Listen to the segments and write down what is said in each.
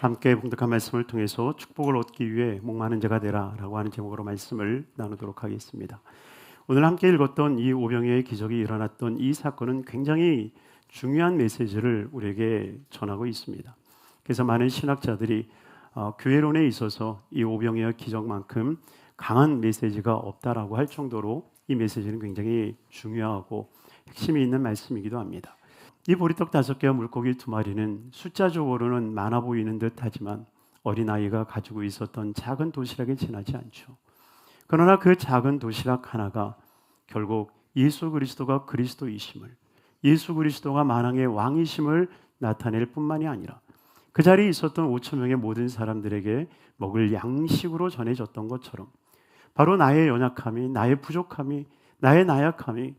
함께 봉독한 말씀을 통해서 축복을 얻기 위해 목마른 자가 되라라고 하는 제목으로 말씀을 나누도록 하겠습니다. 오늘 함께 읽었던 이 오병이어의 기적이 일어났던 이 사건은 굉장히 중요한 메시지를 우리에게 전하고 있습니다. 그래서 많은 신학자들이 교회론에 있어서 이 오병이어 기적만큼 강한 메시지가 없다라고 할 정도로 이 메시지는 굉장히 중요하고 핵심이 있는 말씀이기도 합니다. 이 보리떡 5개와 물고기 2마리는 숫자적으로는 많아 보이는 듯 하지만 어린아이가 가지고 있었던 작은 도시락에 지나지 않죠. 그러나 그 작은 도시락 하나가 결국 예수 그리스도가 그리스도이심을, 예수 그리스도가 만왕의 왕이심을 나타낼 뿐만이 아니라 그 자리에 있었던 5천 명의 모든 사람들에게 먹을 양식으로 전해졌던 것처럼 바로 나의 연약함이, 나의 부족함이, 나의 나약함이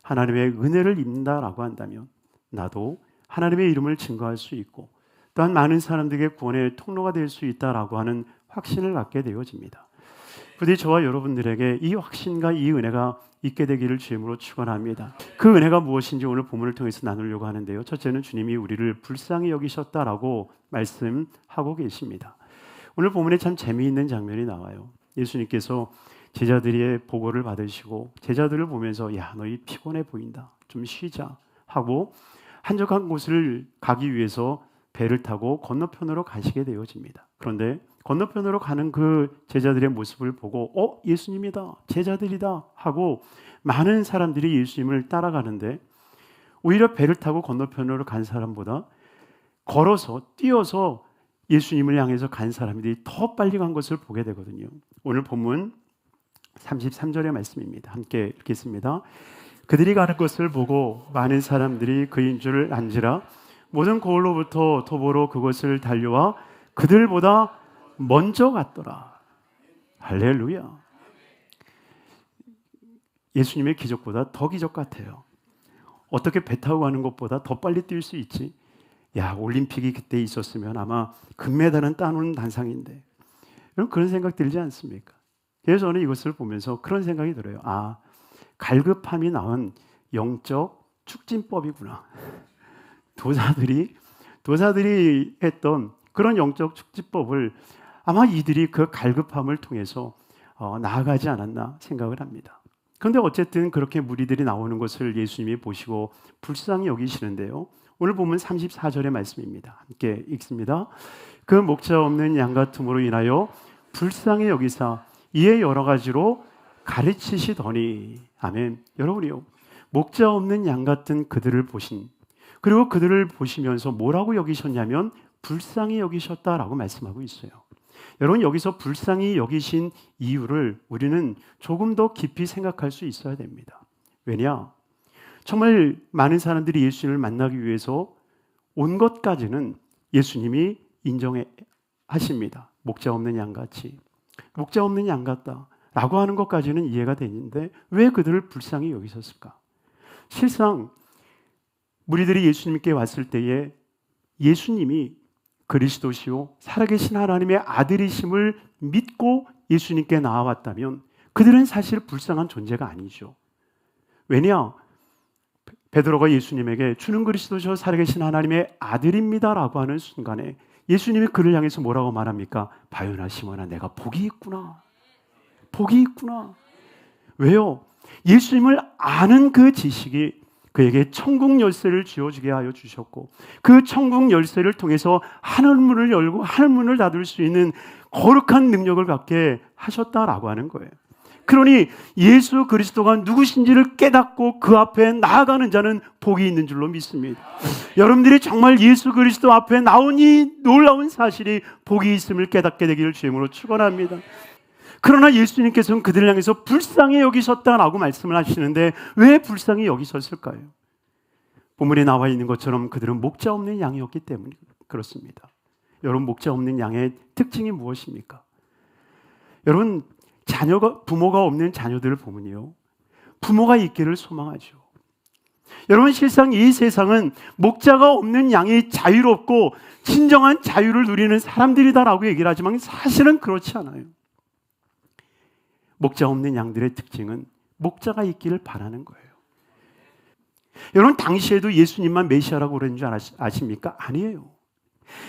하나님의 은혜를 입는다라고 한다면 나도 하나님의 이름을 증거할 수 있고 또한 많은 사람들에게 구원의 통로가 될 수 있다라고 하는 확신을 갖게 되어집니다. 부디 저와 여러분들에게 이 확신과 이 은혜가 있게 되기를 주님으로 축원합니다. 그 은혜가 무엇인지 오늘 본문을 통해서 나누려고 하는데요. 첫째는 주님이 우리를 불쌍히 여기셨다라고 말씀하고 계십니다. 오늘 본문에 참 재미있는 장면이 나와요. 예수님께서 제자들의 보고를 받으시고 제자들을 보면서 야, 너희 피곤해 보인다. 좀 쉬자 하고 한적한 곳을 가기 위해서 배를 타고 건너편으로 가시게 되어집니다. 그런데 건너편으로 가는 그 제자들의 모습을 보고 예수님이다, 제자들이다 하고 많은 사람들이 예수님을 따라가는데 오히려 배를 타고 건너편으로 간 사람보다 걸어서 뛰어서 예수님을 향해서 간 사람들이 더 빨리 간 것을 보게 되거든요. 오늘 본문 33절의 말씀입니다. 함께 읽겠습니다. 그들이 가는 것을 보고 많은 사람들이 그인 줄 안지라 모든 고을로부터 도보로 그곳을 달려와 그들보다 먼저 갔더라. 할렐루야. 예수님의 기적보다 더 기적 같아요. 어떻게 배 타고 가는 것보다 더 빨리 뛸 수 있지? 야, 올림픽이 그때 있었으면 아마 금메달은 따놓은 단상인데. 여러분 그런 생각 들지 않습니까? 그래서 저는 이것을 보면서 그런 생각이 들어요. 아, 갈급함이 낳은 영적 축진법이구나. 도사들이 했던 그런 영적 축진법을 아마 이들이 그 갈급함을 통해서 나아가지 않았나 생각을 합니다. 그런데 어쨌든 그렇게 무리들이 나오는 것을 예수님이 보시고 불쌍히 여기시는데요. 오늘 보면 34절의 말씀입니다. 함께 읽습니다. 그 목자 없는 양 같음으로 인하여 불쌍히 여기사 이에 여러 가지로 가르치시더니 아멘. 여러분이요, 목자 없는 양 같은 그들을 보신, 그리고 그들을 보시면서 뭐라고 여기셨냐면 불쌍히 여기셨다라고 말씀하고 있어요. 여러분 여기서 불쌍히 여기신 이유를 우리는 조금 더 깊이 생각할 수 있어야 됩니다. 왜냐? 정말 많은 사람들이 예수님을 만나기 위해서 온 것까지는 예수님이 인정하십니다. 목자 없는 양같이, 목자 없는 양 같다 라고 하는 것까지는 이해가 되는데 왜 그들을 불쌍히 여기셨을까? 실상 무리들이 예수님께 왔을 때에 예수님이 그리스도시요 살아계신 하나님의 아들이심을 믿고 예수님께 나아왔다면 그들은 사실 불쌍한 존재가 아니죠. 왜냐? 베드로가 예수님에게 주는 그리스도시요 살아계신 하나님의 아들입니다라고 하는 순간에 예수님이 그를 향해서 뭐라고 말합니까? 바요나 시몬아, 내가 복이 있구나. 복이 있구나. 왜요? 예수님을 아는 그 지식이 그에게 천국 열쇠를 쥐어주게 하여 주셨고 그 천국 열쇠를 통해서 하늘문을 열고 하늘문을 닫을 수 있는 거룩한 능력을 갖게 하셨다라고 하는 거예요. 그러니 예수 그리스도가 누구신지를 깨닫고 그 앞에 나아가는 자는 복이 있는 줄로 믿습니다. 여러분들이 정말 예수 그리스도 앞에 나온 이 놀라운 사실이 복이 있음을 깨닫게 되기를 주님으로 축원합니다. 그러나 예수님께서는 그들을 향해서 불쌍히 여기셨다라고 말씀을 하시는데 왜 불쌍히 여기셨을까요? 본문에 나와 있는 것처럼 그들은 목자 없는 양이었기 때문에 그렇습니다. 여러분 목자 없는 양의 특징이 무엇입니까? 여러분 부모가 없는 자녀들을 보면요, 부모가 있기를 소망하죠. 여러분 실상 이 세상은 목자가 없는 양이 자유롭고 진정한 자유를 누리는 사람들이다라고 얘기를 하지만 사실은 그렇지 않아요. 목자 없는 양들의 특징은 목자가 있기를 바라는 거예요. 여러분 당시에도 예수님만 메시아라고 그러는 줄 아십니까? 아니에요.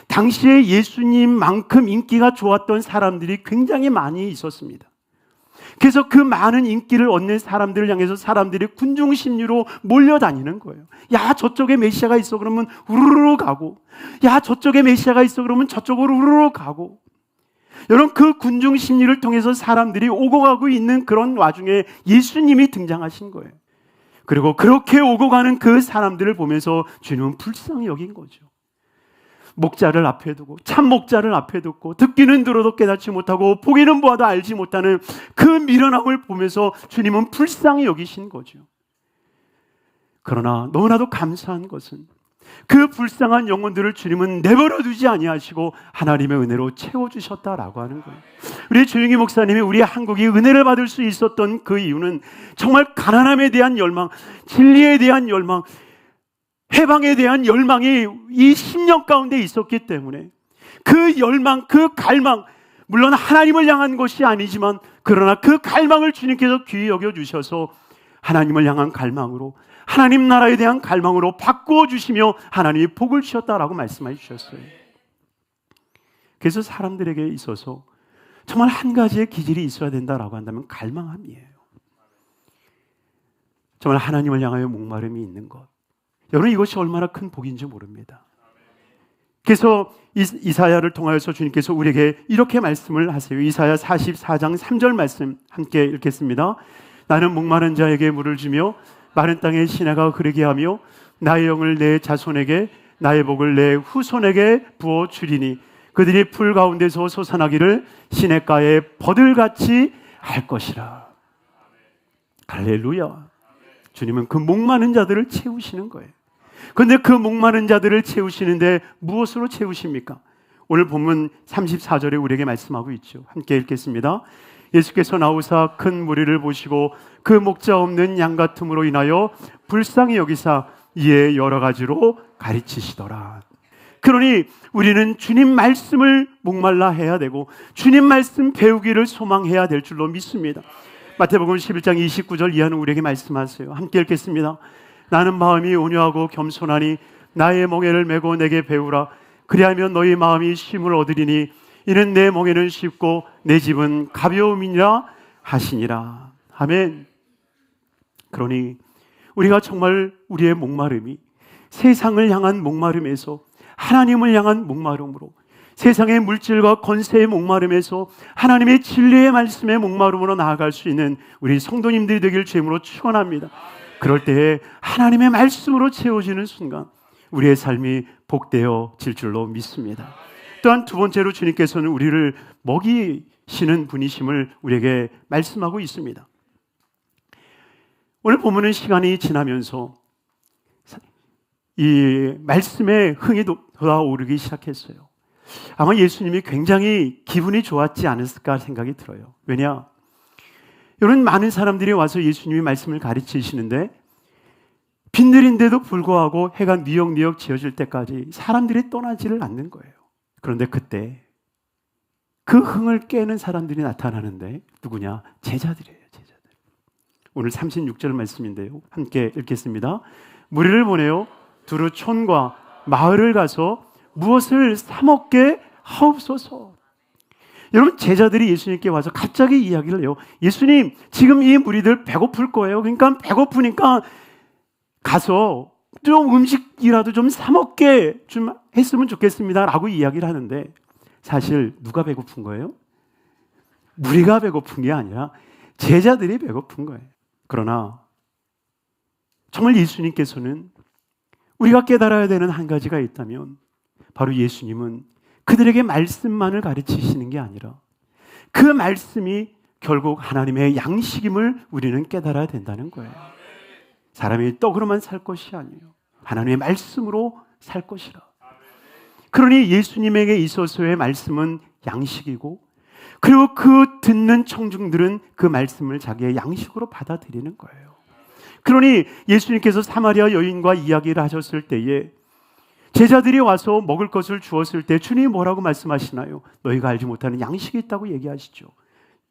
당시에 예수님만큼 인기가 좋았던 사람들이 굉장히 많이 있었습니다. 그래서 그 많은 인기를 얻는 사람들을 향해서 사람들이 군중심리로 몰려다니는 거예요. 야, 저쪽에 메시아가 있어 그러면 우르르 가고, 야, 저쪽에 메시아가 있어 그러면 저쪽으로 우르르 가고. 여러분, 그 군중심리를 통해서 사람들이 오고 가고 있는 그런 와중에 예수님이 등장하신 거예요. 그리고 그렇게 오고 가는 그 사람들을 보면서 주님은 불쌍히 여긴 거죠. 목자를 앞에 두고, 참 목자를 앞에 두고, 듣기는 들어도 깨닫지 못하고 보기는 보아도 알지 못하는 그 미련함을 보면서 주님은 불쌍히 여기신 거죠. 그러나 너무나도 감사한 것은 그 불쌍한 영혼들을 주님은 내버려 두지 아니하시고 하나님의 은혜로 채워주셨다라고 하는 거예요. 우리 조영희 목사님이 우리 한국이 은혜를 받을 수 있었던 그 이유는 정말 가난함에 대한 열망, 진리에 대한 열망, 해방에 대한 열망이 이 10년 가운데 있었기 때문에 그 열망, 그 갈망, 물론 하나님을 향한 것이 아니지만 그러나 그 갈망을 주님께서 귀히 여겨주셔서 하나님을 향한 갈망으로, 하나님 나라에 대한 갈망으로 바꾸어 주시며 하나님이 복을 주셨다라고 말씀해 주셨어요. 그래서 사람들에게 있어서 정말 한 가지의 기질이 있어야 된다라고 한다면 갈망함이에요. 정말 하나님을 향하여 목마름이 있는 것. 여러분, 이것이 얼마나 큰 복인지 모릅니다. 그래서 이사야를 통하여서 주님께서 우리에게 이렇게 말씀을 하세요. 이사야 44장 3절 말씀 함께 읽겠습니다. 나는 목마른 자에게 물을 주며 마른 땅에 시내가 흐르게 하며 나의 영을 내 자손에게, 나의 복을 내 후손에게 부어 주리니 그들이 풀 가운데서 솟아나기를 시냇가에 버들같이 할 것이라. 할렐루야. 주님은 그 목마른 자들을 채우시는 거예요. 그런데 그 목마른 자들을 채우시는데 무엇으로 채우십니까? 오늘 본문 34절에 우리에게 말씀하고 있죠. 함께 읽겠습니다. 예수께서 나오사 큰 무리를 보시고 그 목자 없는 양 같음으로 인하여 불쌍히 여기사 이에 여러 가지로 가르치시더라. 그러니 우리는 주님 말씀을 목말라 해야 되고 주님 말씀 배우기를 소망해야 될 줄로 믿습니다. 마태복음 11장 29절 이하는 우리에게 말씀하세요. 함께 읽겠습니다. 나는 마음이 온유하고 겸손하니 나의 멍에를 메고 내게 배우라. 그리하면 너희 마음이 쉼을 얻으리니 이는 내 멍에는 쉽고 내 집은 가벼움이니라 하시니라. 아멘. 그러니 우리가 정말 우리의 목마름이 세상을 향한 목마름에서 하나님을 향한 목마름으로, 세상의 물질과 권세의 목마름에서 하나님의 진리의 말씀의 목마름으로 나아갈 수 있는 우리 성도님들이 되길 주임으로 축원합니다. 그럴 때에 하나님의 말씀으로 채워지는 순간 우리의 삶이 복되어질 줄로 믿습니다. 또한 두 번째로 주님께서는 우리를 먹이시는 분이심을 우리에게 말씀하고 있습니다. 오늘 본문은 시간이 지나면서 이 말씀의 흥이 돋아오르기 시작했어요. 아마 예수님이 굉장히 기분이 좋았지 않았을까 생각이 들어요. 왜냐? 이런 많은 사람들이 와서 예수님이 말씀을 가르치시는데 빈들인데도 불구하고 해가 뉘역뉘역 지어질 때까지 사람들이 떠나지를 않는 거예요. 그런데 그때 그 흥을 깨는 사람들이 나타나는데 누구냐? 제자들이에요. 제자들. 오늘 36절 말씀인데요. 함께 읽겠습니다. 무리를 보내어 두루 촌과 마을을 가서 무엇을 사 먹게 하옵소서. 여러분, 제자들이 예수님께 와서 갑자기 이야기를 해요. 예수님, 지금 이 무리들 배고플 거예요. 그러니까 배고프니까 가서 좀 음식이라도 좀 사 먹게 좀 했으면 좋겠습니다 라고 이야기를 하는데 사실 누가 배고픈 거예요? 무리가 배고픈 게 아니라 제자들이 배고픈 거예요. 그러나 정말 예수님께서는 우리가 깨달아야 되는 한 가지가 있다면 바로 예수님은 그들에게 말씀만을 가르치시는 게 아니라 그 말씀이 결국 하나님의 양식임을 우리는 깨달아야 된다는 거예요. 사람이 떡으로만 살 것이 아니에요. 하나님의 말씀으로 살 것이라. 그러니 예수님에게 있어서의 말씀은 양식이고 그리고 그 듣는 청중들은 그 말씀을 자기의 양식으로 받아들이는 거예요. 그러니 예수님께서 사마리아 여인과 이야기를 하셨을 때에 제자들이 와서 먹을 것을 주었을 때 주님이 뭐라고 말씀하시나요? 너희가 알지 못하는 양식이 있다고 얘기하시죠.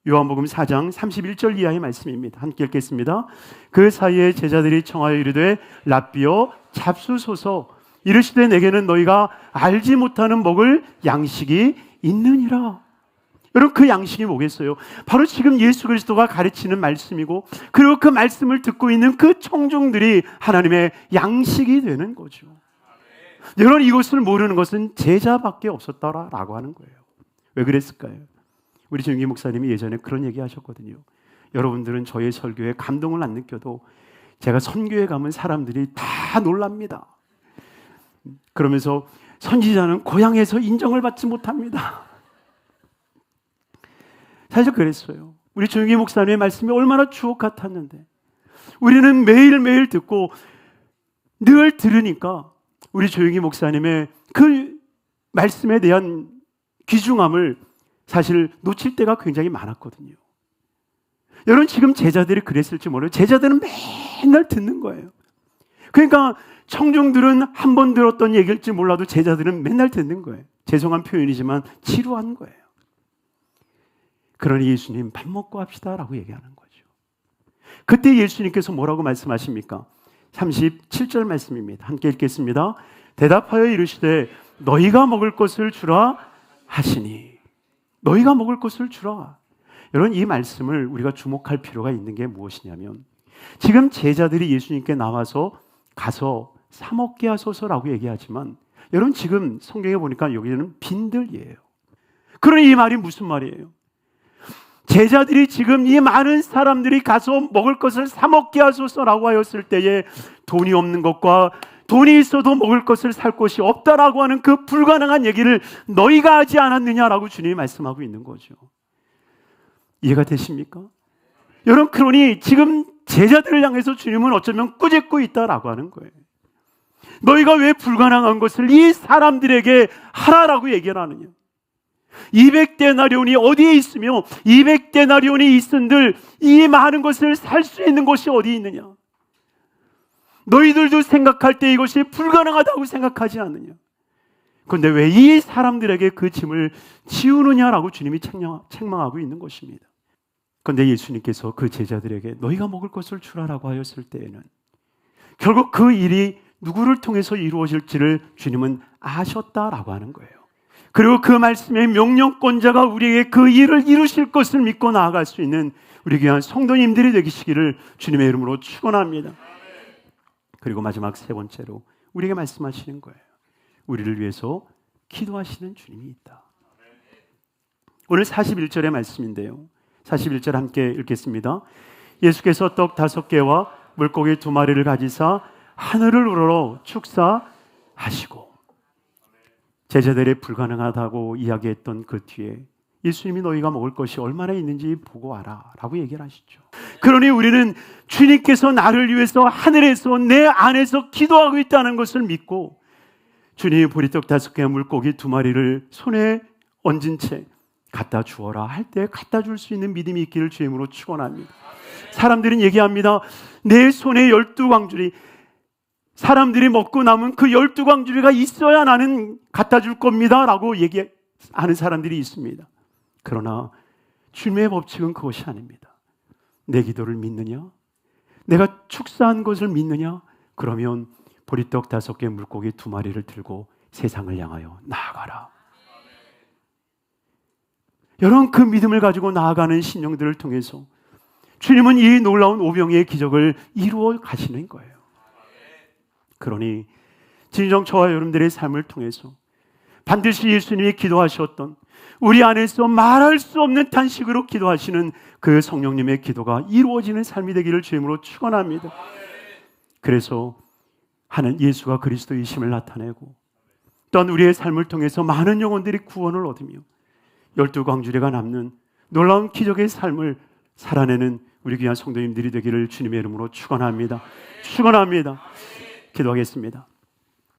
요한복음 4장 31절 이하의 말씀입니다. 함께 읽겠습니다. 그 사이에 제자들이 청하여 이르되 랍비여 잡수소서. 이르시되 내게는 너희가 알지 못하는 먹을 양식이 있느니라. 여러분, 그 양식이 뭐겠어요? 바로 지금 예수 그리스도가 가르치는 말씀이고, 그리고 그 말씀을 듣고 있는 그 청중들이 하나님의 양식이 되는 거죠. 여러분, 이것을 모르는 것은 제자밖에 없었다라고 하는 거예요. 왜 그랬을까요? 우리 정기 목사님이 예전에 그런 얘기 하셨거든요. 여러분들은 저의 설교에 감동을 안 느껴도 제가 선교에 가면 사람들이 다 놀랍니다. 그러면서 선지자는 고향에서 인정을 받지 못합니다. 사실 그랬어요. 우리 조용기 목사님의 말씀이 얼마나 주옥 같았는데, 우리는 매일매일 듣고 늘 들으니까 우리 조용기 목사님의 그 말씀에 대한 귀중함을 사실 놓칠 때가 굉장히 많았거든요. 여러분, 지금 제자들이 그랬을지 몰라요. 제자들은 맨날 듣는 거예요. 그러니까 청중들은 한 번 들었던 얘기일지 몰라도 제자들은 맨날 듣는 거예요. 죄송한 표현이지만 지루한 거예요. 그러니 예수님, 밥 먹고 합시다 라고 얘기하는 거죠. 그때 예수님께서 뭐라고 말씀하십니까? 37절 말씀입니다. 함께 읽겠습니다. 대답하여 이르시되 너희가 먹을 것을 주라 하시니. 너희가 먹을 것을 주라. 여러분, 이 말씀을 우리가 주목할 필요가 있는 게 무엇이냐면, 지금 제자들이 예수님께 나와서 가서 사 먹게 하소서라고 얘기하지만, 여러분, 지금 성경에 보니까 여기는 빈들이에요. 그러니 이 말이 무슨 말이에요? 제자들이 지금 이 많은 사람들이 가서 먹을 것을 사 먹게 하소서라고 하였을 때에 돈이 없는 것과 돈이 있어도 먹을 것을 살 곳이 없다라고 하는 그 불가능한 얘기를 너희가 하지 않았느냐라고 주님이 말씀하고 있는 거죠. 이해가 되십니까? 여러분, 그러니 지금 제자들을 향해서 주님은 어쩌면 꾸짖고 있다라고 하는 거예요. 너희가 왜 불가능한 것을 이 사람들에게 하라라고 얘기를 하느냐? 200데나리온이 어디에 있으며 200데나리온이 있은들 이 많은 것을 살 수 있는 곳이 어디 있느냐? 너희들도 생각할 때 이것이 불가능하다고 생각하지 않느냐? 그런데 왜 이 사람들에게 그 짐을 지우느냐라고 주님이 책망하고 있는 것입니다. 그런데 예수님께서 그 제자들에게 너희가 먹을 것을 주라라고 하였을 때에는 결국 그 일이 누구를 통해서 이루어질지를 주님은 아셨다라고 하는 거예요. 그리고 그 말씀의 명령권자가 우리에게 그 일을 이루실 것을 믿고 나아갈 수 있는 우리 귀한 성도님들이 되시기를 주님의 이름으로 축원합니다. 그리고 마지막 세 번째로 우리에게 말씀하시는 거예요. 우리를 위해서 기도하시는 주님이 있다. 오늘 41절의 말씀인데요, 41절 함께 읽겠습니다. 예수께서 떡 5개와 물고기 2마리를 가지사 하늘을 우러러 축사하시고. 제자들이 불가능하다고 이야기했던 그 뒤에 예수님이 너희가 먹을 것이 얼마나 있는지 보고 와라 라고 얘기를 하시죠. 그러니 우리는 주님께서 나를 위해서 하늘에서 내 안에서 기도하고 있다는 것을 믿고, 주님이 보리떡 5개와 물고기 2마리를 손에 얹은 채 갖다 주어라 할 때 갖다 줄 수 있는 믿음이 있기를 주임으로 축원합니다. 사람들은 얘기합니다. 내 손에 12광줄이, 사람들이 먹고 남은 그 12광주리가 있어야 나는 갖다 줄 겁니다 라고 얘기하는 사람들이 있습니다. 그러나 주님의 법칙은 그것이 아닙니다. 내 기도를 믿느냐? 내가 축사한 것을 믿느냐? 그러면 보리떡 5개, 물고기 2마리를 들고 세상을 향하여 나아가라. 여러분, 그 믿음을 가지고 나아가는 신령들을 통해서 주님은 이 놀라운 오병이의 기적을 이루어 가시는 거예요. 그러니 진정 저와 여러분들의 삶을 통해서 반드시 예수님이 기도하셨던, 우리 안에서 말할 수 없는 탄식으로 기도하시는 그 성령님의 기도가 이루어지는 삶이 되기를 주임으로 축원합니다. 그래서 하는 예수가 그리스도이심을 나타내고, 또한 우리의 삶을 통해서 많은 영혼들이 구원을 얻으며 12광주리가 남는 놀라운 기적의 삶을 살아내는 우리 귀한 성도님들이 되기를 주님의 이름으로 축원합니다. 축원합니다. 기도하겠습니다.